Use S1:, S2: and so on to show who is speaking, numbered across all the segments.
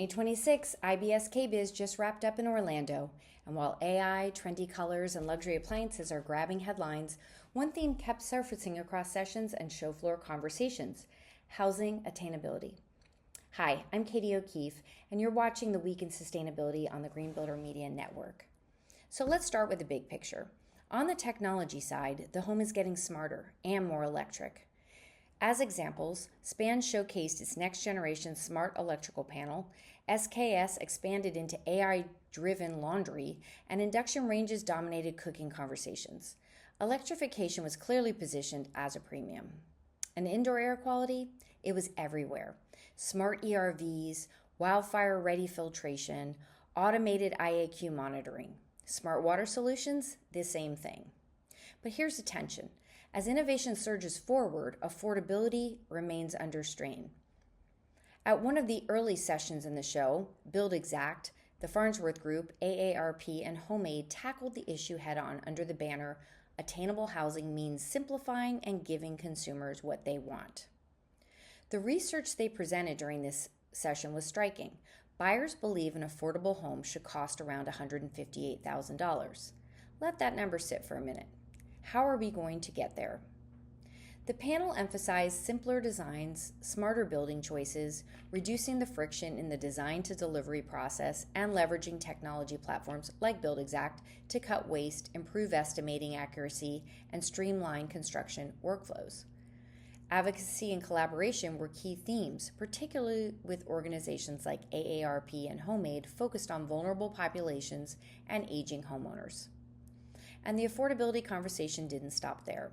S1: 2026 IBS KBIS just wrapped up in Orlando, and while AI, trendy colors, and luxury appliances are grabbing headlines, one theme kept surfacing across sessions and show floor conversations: housing attainability. Hi, I'm Cati O'Keefe, and you're watching The Week in Sustainability on the Green Builder Media Network. So let's start with the big picture. On the technology side, the home is getting smarter and more electric. As examples, Span showcased its next-generation smart electrical panel, SKS expanded into AI-driven laundry, and Induction ranges dominated cooking conversations. Electrification was clearly positioned as a premium. And indoor air quality? It was everywhere. Smart ERVs, wildfire-ready filtration, automated IAQ monitoring. Smart water solutions? The same thing. But here's the tension. As innovation surges forward, affordability remains under strain. At one of the early sessions in the show, Build Exact, the Farnsworth Group, AARP, and HomeAid tackled the issue head-on under the banner, "Attainable housing means simplifying and giving consumers what they want." The research they presented during this session was striking. Buyers believe an affordable home should cost around $158,000. Let that number sit for a minute. How are we going to get there? The panel emphasized simpler designs, smarter building choices, reducing the friction in the design to delivery process, and leveraging technology platforms like Build Exact to cut waste, improve estimating accuracy, and streamline construction workflows. Advocacy and collaboration were key themes, particularly with organizations like AARP and HomeAid focused on vulnerable populations and aging homeowners. And the affordability conversation didn't stop there.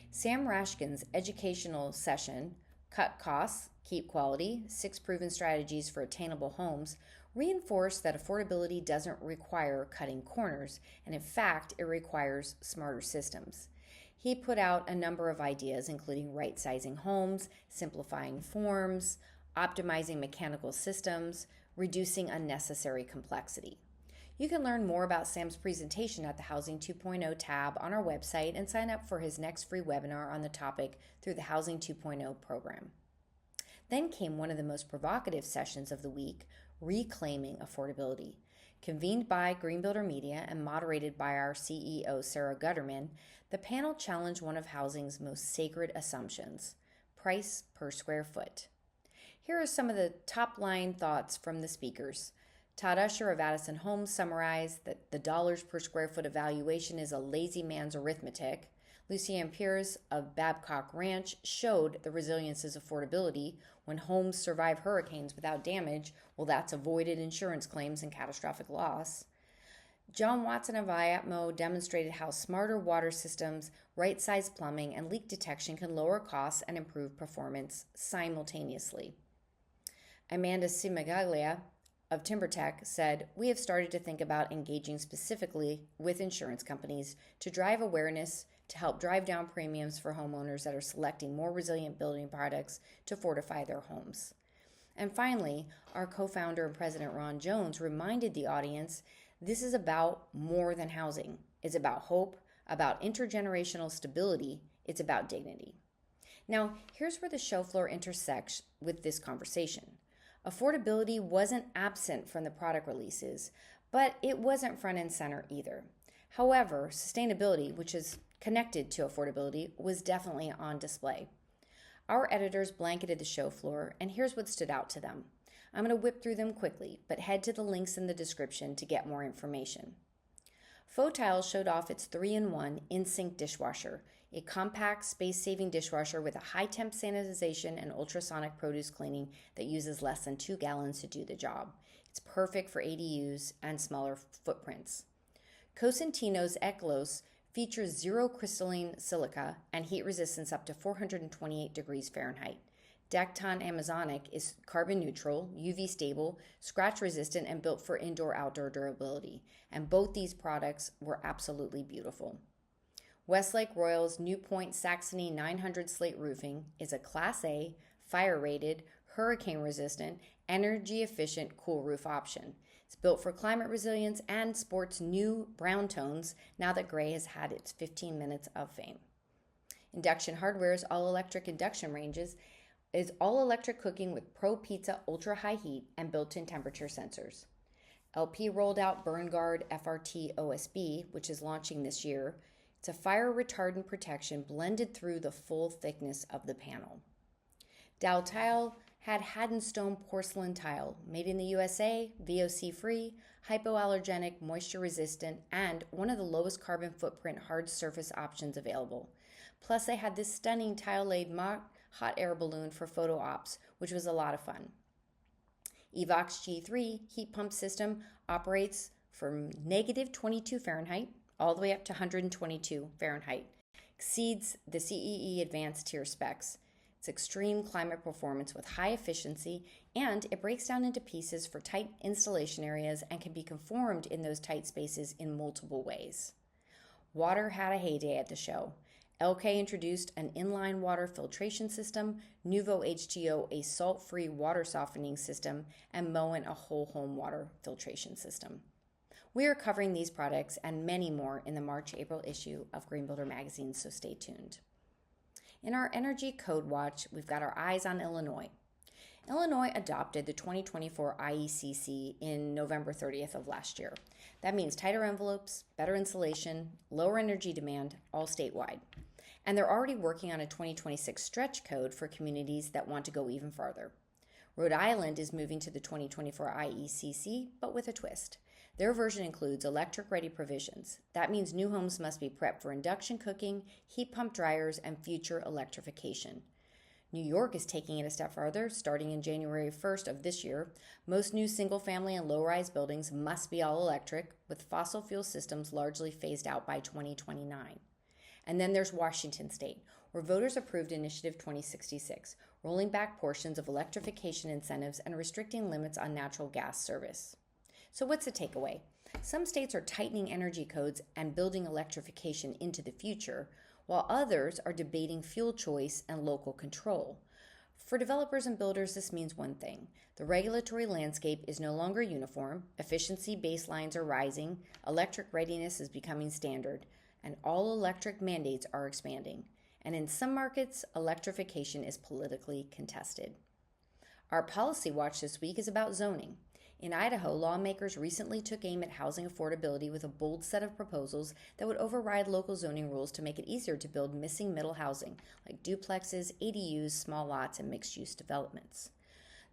S1: Sam Rashkin's educational session, Cut Costs, Keep Quality, 6 Proven Strategies for Attainable Homes, reinforced that affordability doesn't require cutting corners, and in fact, it requires smarter systems. He put out a number of ideas, including right-sizing homes, simplifying forms, optimizing mechanical systems, reducing unnecessary complexity. You can learn more about Sam's presentation at the Housing 2.0 tab on our website and sign up for his next free webinar on the topic through the Housing 2.0 program. Then came one of the most provocative sessions of the week, Reclaiming Affordability. Convened by Green Builder Media and moderated by our CEO, Sarah Gutterman, the panel challenged one of housing's most sacred assumptions: price per square foot. Here are some of the top-line thoughts from the speakers. Todd Usher of Addison Homes summarized that the dollars per square foot evaluation is a lazy man's arithmetic. Lucienne Pears of Babcock Ranch showed the resilience is affordability. When homes survive hurricanes without damage, well, that's avoided insurance claims and catastrophic loss. John Watson of IAPMO demonstrated how smarter water systems, right-sized plumbing, and leak detection can lower costs and improve performance simultaneously. Amanda Cimaglia of TimberTech said, "We have started to think about engaging specifically with insurance companies to drive awareness to help drive down premiums for homeowners that are selecting more resilient building products to fortify their homes." And finally, our co-founder and president Ron Jones reminded the audience this is about more than housing. It's about hope, about intergenerational stability. It's about dignity. Now, here's where the show floor intersects with this conversation. Affordability wasn't absent from the product releases, but it wasn't front and center either. However, sustainability, which is connected to affordability, was definitely on display. Our editors blanketed the show floor, and here's what stood out to them. I'm going to whip through them quickly, but head to the links in the description to get more information. Fotile showed off its 3-in-1 in-sink dishwasher, a compact, space-saving dishwasher with a high-temp sanitization and ultrasonic produce cleaning that uses less than 2 gallons to do the job. It's perfect for ADUs and smaller footprints. Cosentino's Eclos features zero crystalline silica and heat resistance up to 428 degrees Fahrenheit. Decton Amazonic is carbon neutral, UV stable, scratch resistant, and built for indoor-outdoor durability. And both these products were absolutely beautiful. Westlake Royal's Newpoint Saxony 900 slate roofing is a Class A, fire-rated, hurricane-resistant, energy-efficient cool roof option. It's built for climate resilience and sports new brown tones now that gray has had its 15 minutes of fame. Induction Hardware's all-electric induction ranges is all-electric cooking with Pro Pizza ultra-high heat and built-in temperature sensors. LP rolled out BurnGuard FRT OSB, which is launching this year. It's a fire retardant protection blended through the full thickness of the panel. Dow Tile had haddonstone porcelain tile, made in the USA, VOC-free, hypoallergenic, moisture-resistant, and one of the lowest carbon footprint hard surface options available. Plus, they had this stunning tile-laid mock hot air balloon for photo ops, which was a lot of fun. Evox G3 heat pump system operates from negative 22 Fahrenheit all the way up to 122 Fahrenheit. Exceeds the CEE advanced tier specs. It's extreme climate performance with high efficiency, and it breaks down into pieces for tight installation areas and can be conformed in those tight spaces in multiple ways. Water had a heyday at the show. LK introduced an inline water filtration system, Nuvo H2O a salt-free water softening system, and Moen a whole home water filtration system. We are covering these products and many more in the March-April issue of Green Builder magazine, so stay tuned. In our Energy Code Watch, we've got our eyes on Illinois. Illinois adopted the 2024 IECC in November 30th of last year. That means tighter envelopes, better insulation, lower energy demand, all statewide. And they're already working on a 2026 stretch code for communities that want to go even farther. Rhode Island is moving to the 2024 IECC, but with a twist. Their version includes electric-ready provisions. That means new homes must be prepped for induction cooking, heat pump dryers, and future electrification. New York is taking it a step farther. Starting in January 1st of this year, most new single-family and low-rise buildings must be all electric, with fossil fuel systems largely phased out by 2029. And then there's Washington State, where voters approved Initiative 2066, rolling back portions of electrification incentives and restricting limits on natural gas service. So what's the takeaway? Some states are tightening energy codes and building electrification into the future, while others are debating fuel choice and local control. For developers and builders, this means one thing. The regulatory landscape is no longer uniform, efficiency baselines are rising, electric readiness is becoming standard, and all-electric mandates are expanding. And in some markets, electrification is politically contested. Our policy watch this week is about zoning. In Idaho, lawmakers recently took aim at housing affordability with a bold set of proposals that would override local zoning rules to make it easier to build missing middle housing, like duplexes, ADUs, small lots, and mixed-use developments.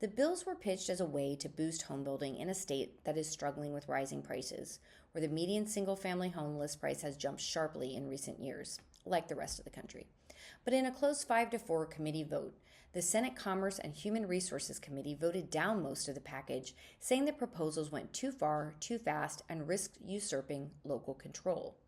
S1: The bills were pitched as a way to boost home building in a state that is struggling with rising prices, where the median single-family home list price has jumped sharply in recent years, like the rest of the country. But in a close 5-4 committee vote, the Senate Commerce and Human Resources Committee voted down most of the package, saying the proposals went too far, too fast, and risked usurping local control.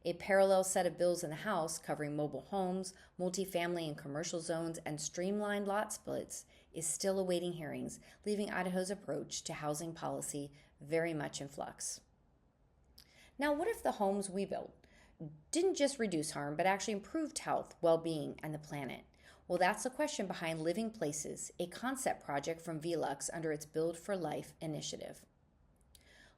S1: A parallel set of bills in the House covering mobile homes, multifamily and commercial zones, and streamlined lot splits is still awaiting hearings, leaving Idaho's approach to housing policy very much in flux. Now, what if the homes we built didn't just reduce harm, but actually improved health, well-being, and the planet? Well, that's the question behind Living Places, a concept project from Velux under its Build for Life initiative.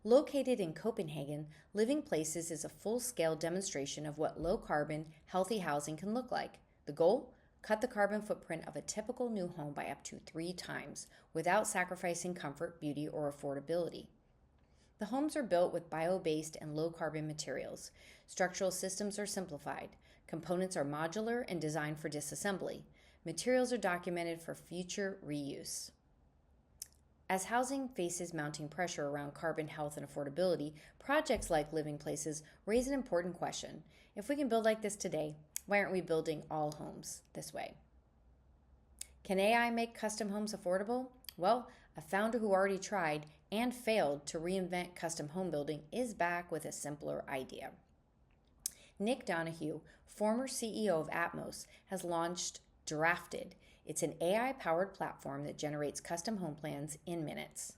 S1: Located in Copenhagen, Living Places is a full-scale demonstration of what low-carbon, healthy housing can look like. The goal? Cut the carbon footprint of a typical new home by up to 3 times, without sacrificing comfort, beauty, or affordability. The homes are built with bio-based and low-carbon materials. Structural systems are simplified. Components are modular and designed for disassembly. Materials are documented for future reuse. As housing faces mounting pressure around carbon health and affordability, projects like Living Places raise an important question. If we can build like this today, why aren't we building all homes this way? Can AI make custom homes affordable? Well, a founder who already tried and failed to reinvent custom home building is back with a simpler idea. Nick Donahue, former CEO of Atmos, has launched Drafted. It's an AI-powered platform that generates custom home plans in minutes.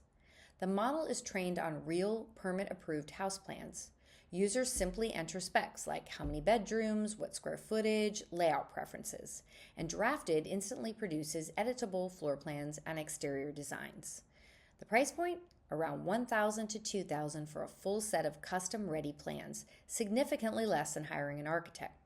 S1: The model is trained on real permit-approved house plans. Users simply enter specs like how many bedrooms, what square footage, layout preferences, and Drafted instantly produces editable floor plans and exterior designs. The price point? Around $1,000 to $2,000 for a full set of custom-ready plans, significantly less than hiring an architect.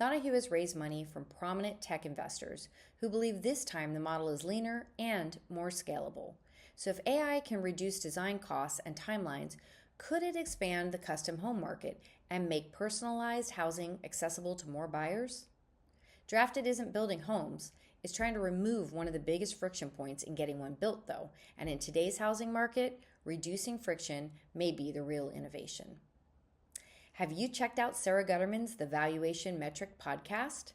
S1: Donahue has raised money from prominent tech investors who believe this time the model is leaner and more scalable. So if AI can reduce design costs and timelines, could it expand the custom home market and make personalized housing accessible to more buyers? Drafted isn't building homes, it's trying to remove one of the biggest friction points in getting one built, though, and in today's housing market, reducing friction may be the real innovation. Have you checked out Sarah Gutterman's The Valuation Metric podcast?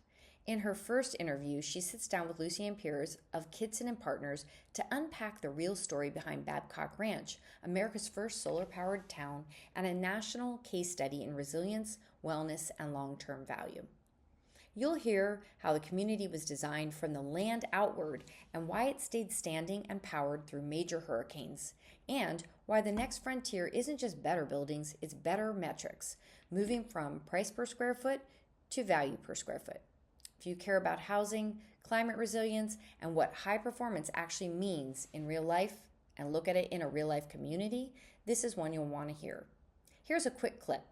S1: In her first interview, she sits down with Lucienne Pears of Kitson & Partners to unpack the real story behind Babcock Ranch, America's first solar-powered town, and a national case study in resilience, wellness, and long-term value. You'll hear how the community was designed from the land outward and why it stayed standing and powered through major hurricanes, and why the next frontier isn't just better buildings, it's better metrics, moving from price per square foot to value per square foot. If you care about housing, climate resilience, and what high performance actually means in real life, and look at it in a real life community, this is one you'll want to hear. Here's a quick clip.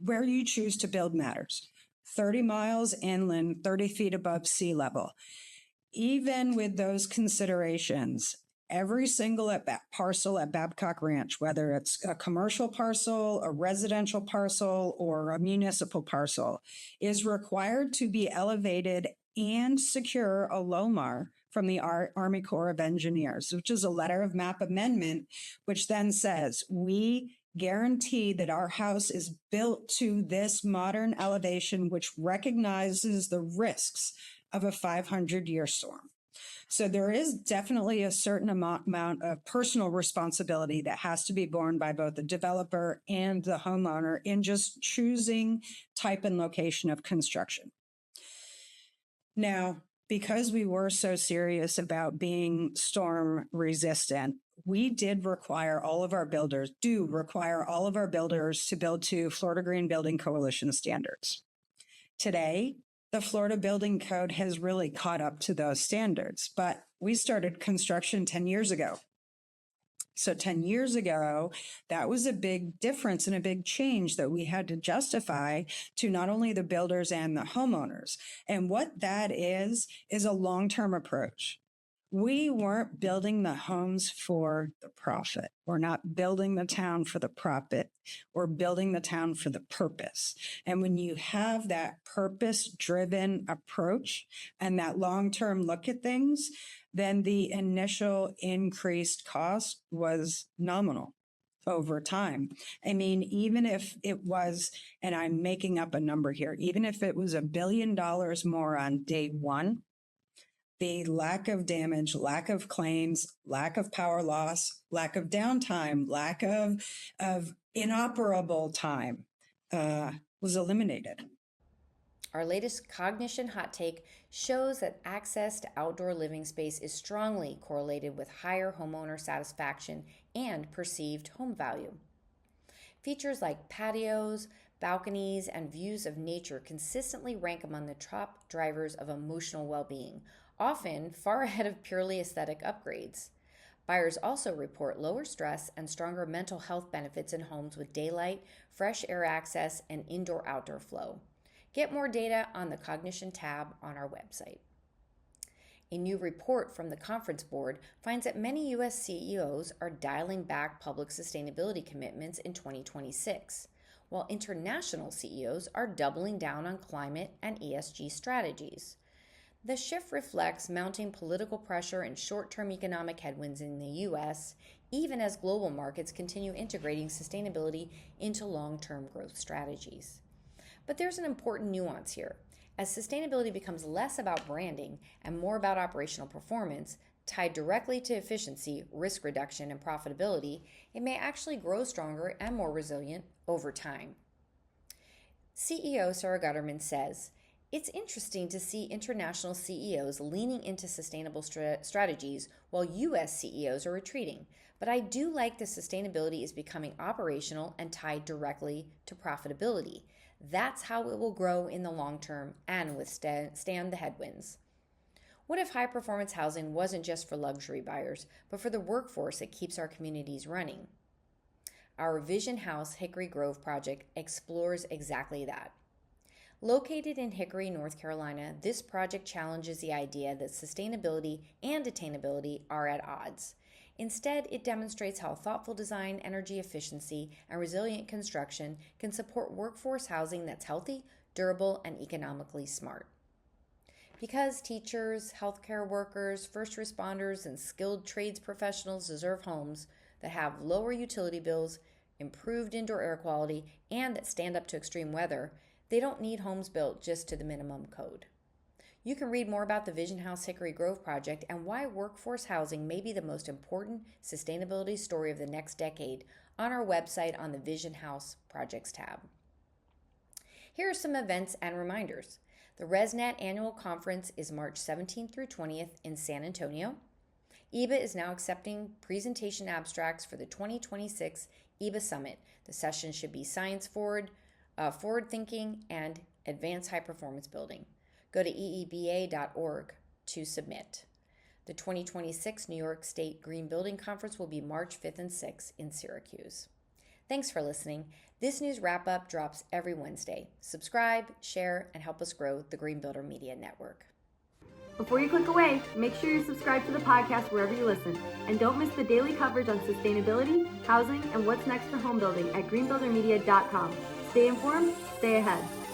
S2: Where you choose to build matters. 30 miles inland, 30 feet above sea level. Even with those considerations, every single parcel at Babcock Ranch, whether it's a commercial parcel, a residential parcel, or a municipal parcel, is required to be elevated and secure a LOMAR from the Army Corps of Engineers, which is a letter of map amendment, which then says, we guarantee that our house is built to this modern elevation, which recognizes the risks of a 500-year storm. So there is definitely a certain amount of personal responsibility that has to be borne by both the developer and the homeowner in just choosing type and location of construction. Now, because we were so serious about being storm resistant, we require all of our builders to build to Florida Green Building Coalition standards. Today, the Florida Building Code has really caught up to those standards, but we started construction 10 years ago. So 10 years ago, that was a big difference and a big change that we had to justify to not only the builders and the homeowners. And what that is a long-term approach. We weren't building the homes for the profit. We're not building the town for the profit. We're building the town for the purpose. And when you have that purpose-driven approach and that long-term look at things, then the initial increased cost was nominal over time. I mean, even if it was, and I'm making up a number here, even if it was $1 billion more on day one, the lack of damage, lack of claims, lack of power loss, lack of downtime, lack of inoperable time was eliminated.
S1: Our latest cognition hot take shows that access to outdoor living space is strongly correlated with higher homeowner satisfaction and perceived home value. Features like patios, balconies, and views of nature consistently rank among the top drivers of emotional well-being, often far ahead of purely aesthetic upgrades. Buyers also report lower stress and stronger mental health benefits in homes with daylight, fresh air access, and indoor-outdoor flow. Get more data on the Cognition tab on our website. A new report from the Conference Board finds that many U.S. CEOs are dialing back public sustainability commitments in 2026, while international CEOs are doubling down on climate and ESG strategies. The shift reflects mounting political pressure and short-term economic headwinds in the U.S., even as global markets continue integrating sustainability into long-term growth strategies. But there's an important nuance here. As sustainability becomes less about branding and more about operational performance, tied directly to efficiency, risk reduction, and profitability, it may actually grow stronger and more resilient over time. CEO Sarah Gutterman says, "It's interesting to see international CEOs leaning into sustainable strategies while U.S. CEOs are retreating, but I do like that sustainability is becoming operational and tied directly to profitability. That's how it will grow in the long term and withstand the headwinds." What if high-performance housing wasn't just for luxury buyers, but for the workforce that keeps our communities running? Our Vision House Hickory Grove project explores exactly that. Located in Hickory, North Carolina, this project challenges the idea that sustainability and attainability are at odds. Instead, it demonstrates how thoughtful design, energy efficiency, and resilient construction can support workforce housing that's healthy, durable, and economically smart. Because teachers, healthcare workers, first responders, and skilled trades professionals deserve homes that have lower utility bills, improved indoor air quality, and that stand up to extreme weather, they don't need homes built just to the minimum code. You can read more about the Vision House Hickory Grove project and why workforce housing may be the most important sustainability story of the next decade on our website on the Vision House Projects tab. Here are some events and reminders. The ResNet Annual Conference is March 17th through 20th in San Antonio. EBA is now accepting presentation abstracts for the 2026 EBA Summit. The session should be science forward thinking, and advanced high-performance building. Go to eeba.org to submit. The 2026 New York State Green Building Conference will be March 5th and 6th in Syracuse. Thanks for listening. This news wrap-up drops every Wednesday. Subscribe, share, and help us grow the Green Builder Media Network.
S3: Before you click away, make sure you subscribe to the podcast wherever you listen. And don't miss the daily coverage on sustainability, housing, and what's next for home building at greenbuildermedia.com. Stay informed, stay ahead.